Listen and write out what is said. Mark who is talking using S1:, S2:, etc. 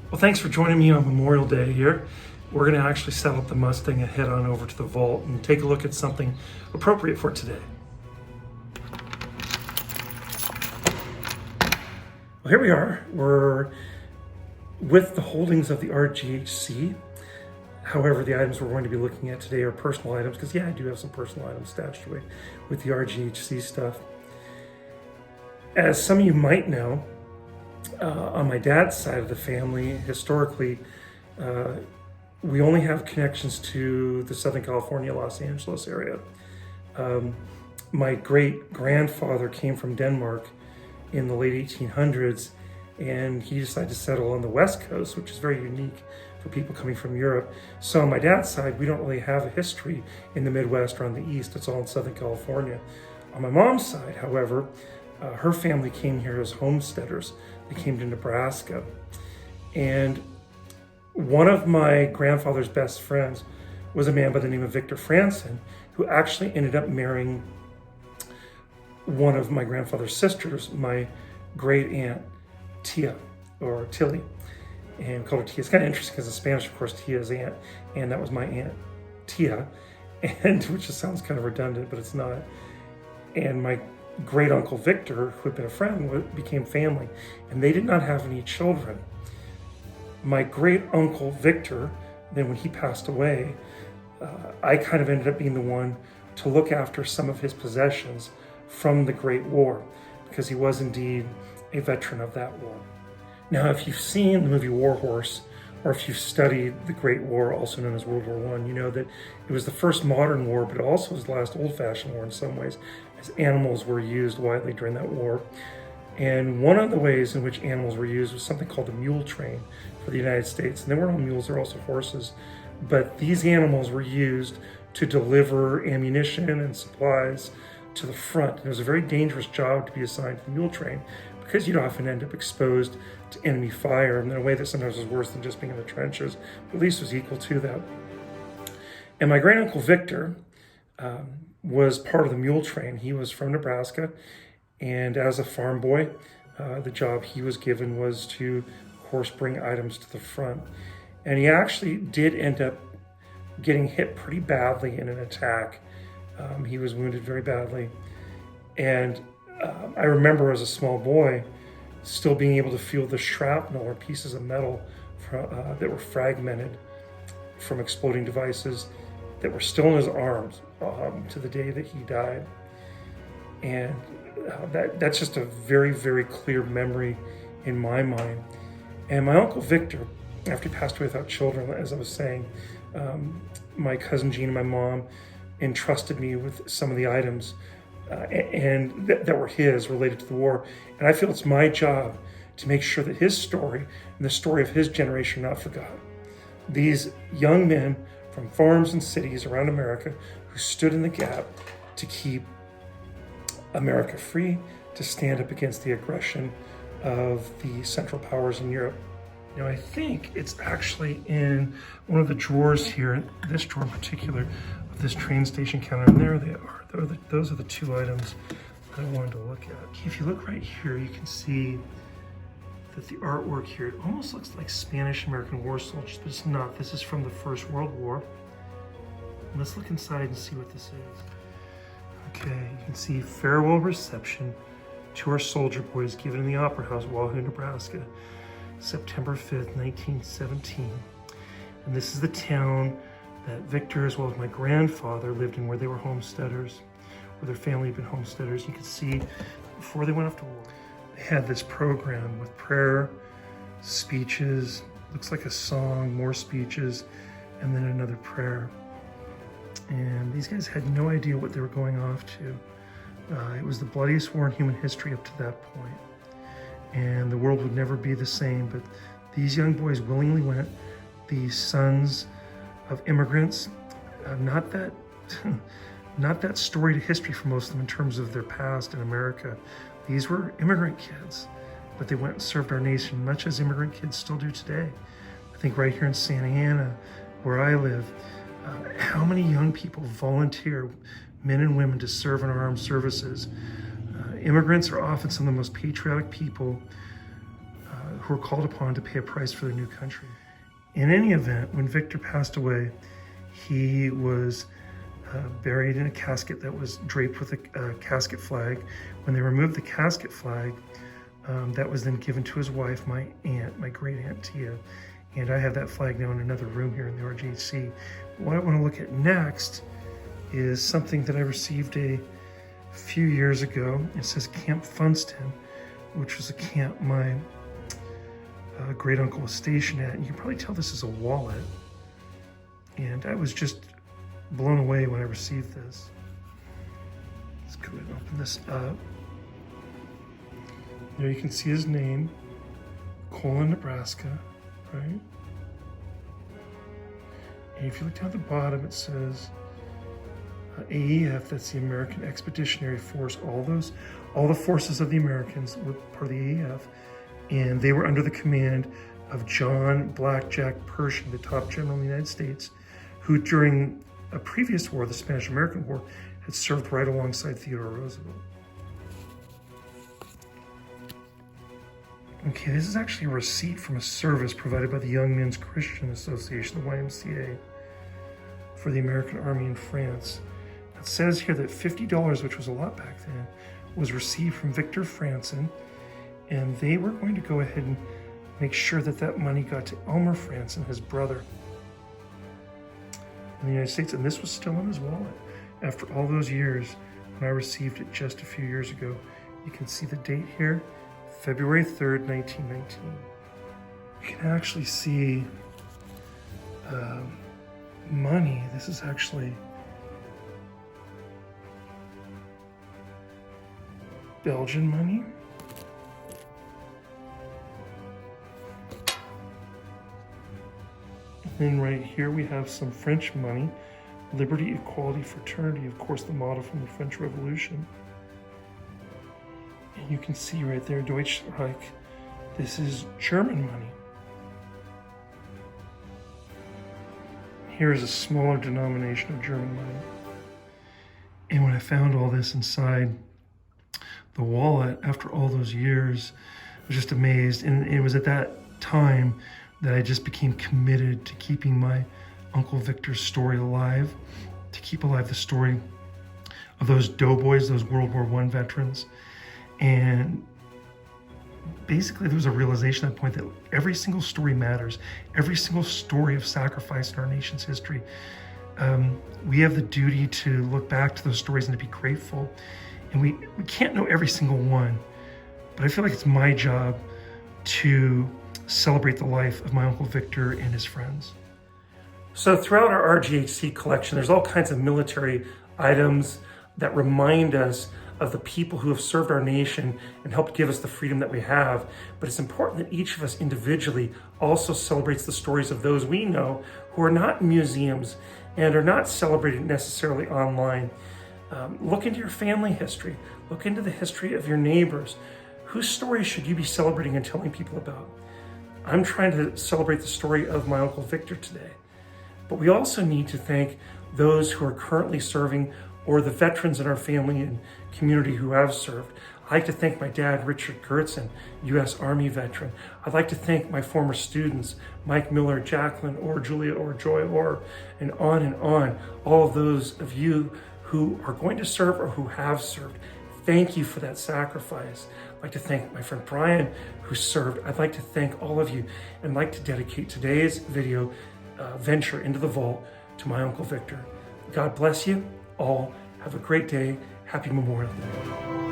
S1: Well, thanks for joining me on Memorial Day here. We're going to actually set up the Mustang and head on over to the vault and take a look at something appropriate for today. Well, here we are. We're with the holdings of the RGHC. However, the items we're going to be looking at today are personal items, because I do have some personal items stashed away with the RGHC stuff. As some of you might know, on my dad's side of the family, historically, we only have connections to the Southern California, Los Angeles area. My great-grandfather came from Denmark in the late 1800s, and he decided to settle on the West Coast, which is very unique for people coming from Europe. So on my dad's side, we don't really have a history in the Midwest or on the East. It's all in Southern California. On my mom's side, however, her family came here as homesteaders. They came to Nebraska. And one of my grandfather's best friends was a man by the name of Victor Franson, who actually ended up marrying one of my grandfather's sisters, my great aunt, Tia, or Tilly. And we called her Tia. It's kind of interesting because in Spanish, of course, Tia is aunt, and that was my aunt, Tia, and which just sounds kind of redundant, but it's not. And my great uncle Victor, who had been a friend, became family, and they did not have any children. My great uncle Victor, then when he passed away, I kind of ended up being the one to look after some of his possessions from the Great War, because he was indeed a veteran of that war. Now, if you've seen the movie War Horse, or if you've studied the Great War, also known as World War I, you know that it was the first modern war, but also was the last old-fashioned war in some ways, as animals were used widely during that war. And one of the ways in which animals were used was something called the mule train for the United States. And they weren't all mules, they're also horses. But these animals were used to deliver ammunition and supplies to the front. And it was a very dangerous job to be assigned to the mule train, because you'd often end up exposed to enemy fire in a way that sometimes was worse than just being in the trenches, but at least was equal to that. And my great uncle Victor was part of the mule train. He was from Nebraska, and as a farm boy, the job he was given was to, of course, bring items to the front. And he actually did end up getting hit pretty badly in an attack. He was wounded very badly. And I remember as a small boy still being able to feel the shrapnel or pieces of metal that were fragmented from exploding devices that were still in his arms to the day that he died. And that's just a very, very clear memory in my mind. And my uncle Victor, after he passed away without children, as I was saying, my cousin Jean and my mom entrusted me with some of the items and that were his, related to the war. And I feel it's my job to make sure that his story and the story of his generation are not forgotten. These young men from farms and cities around America who stood in the gap to keep America free, to stand up against the aggression of the Central Powers in Europe. Now, I think it's actually in one of the drawers here, this drawer in particular, of this train station counter, and there they are. Those are the two items that I wanted to look at. If you look right here, you can see that the artwork here, it almost looks like Spanish-American war soldiers, but it's not. This is from the First World War. And let's look inside and see what this is. Okay, you can see farewell reception to our soldier boys given in the Opera House, Wahoo, Nebraska, September 5th, 1917. And this is the town that Victor, as well as my grandfather, lived in, where they were homesteaders, where their family had been homesteaders. You can see before they went off to war, they had this program with prayer, speeches, looks like a song, more speeches, and then another prayer. And these guys had no idea what they were going off to. It was the bloodiest war in human history up to that point. And the world would never be the same, but these young boys willingly went, these sons of immigrants, not that storied history for most of them in terms of their past in America. These were immigrant kids, but they went and served our nation, much as immigrant kids still do today. I think right here in Santa Ana, where I live, how many young people volunteer, men and women, to serve in our armed services? Immigrants are often some of the most patriotic people who were called upon to pay a price for their new country. In any event, when Victor passed away, he was buried in a casket that was draped with a casket flag. When they removed the casket flag, that was then given to his wife, my aunt, my great aunt Tia. And I have that flag now in another room here in the RGHC. What I want to look at next is something that I received a few years ago. It says Camp Funston, which was a camp my great uncle was stationed at. And you can probably tell this is a wallet. And I was just blown away when I received this. Let's go ahead and open this up. There you can see his name, Colon, Nebraska, right? And if you look down at the bottom, it says AEF, that's the American Expeditionary Force. All the forces of the Americans were part of the AEF, and they were under the command of John Blackjack Pershing, the top general in the United States, who during a previous war, the Spanish-American War, had served right alongside Theodore Roosevelt. Okay, this is actually a receipt from a service provided by the Young Men's Christian Association, the YMCA, for the American Army in France. It says here that $50, which was a lot back then, was received from Victor Franzen, and they were going to go ahead and make sure that that money got to Elmer Franzen, his brother, in the United States, and this was still in his wallet after all those years when I received it just a few years ago. You can see the date here, February 3rd, 1919. You can actually see money. This is actually Belgian money. And right here we have some French money, liberty, equality, fraternity, of course the motto from the French Revolution. And you can see right there, Deutsche Reich, this is German money. Here is a smaller denomination of German money. And when I found all this inside the wallet after all those years, I was just amazed. And it was at that time that I just became committed to keeping my Uncle Victor's story alive, to keep alive the story of those doughboys, those World War I veterans. And basically there was a realization at that point that every single story matters. Every single story of sacrifice in our nation's history. We have the duty to look back to those stories and to be grateful. And we can't know every single one, but I feel like it's my job to celebrate the life of my Uncle Victor and his friends. So throughout our RGHC collection, there's all kinds of military items that remind us of the people who have served our nation and helped give us the freedom that we have. But it's important that each of us individually also celebrates the stories of those we know who are not in museums and are not celebrated necessarily online. Look into your family history. Look into the history of your neighbors. Whose stories should you be celebrating and telling people about? I'm trying to celebrate the story of my Uncle Victor today. But we also need to thank those who are currently serving or the veterans in our family and community who have served. I'd like to thank my dad, Richard Gertzen, U.S. Army veteran. I'd like to thank my former students, Mike Miller, Jacqueline Orr, Julia Orr, Joy Orr, and on, all of those of you who are going to serve or who have served. Thank you for that sacrifice. I'd like to thank my friend Brian, who served. I'd like to thank all of you and like to dedicate today's video venture into the vault to my Uncle Victor. God bless you all. Have a great day. Happy Memorial Day.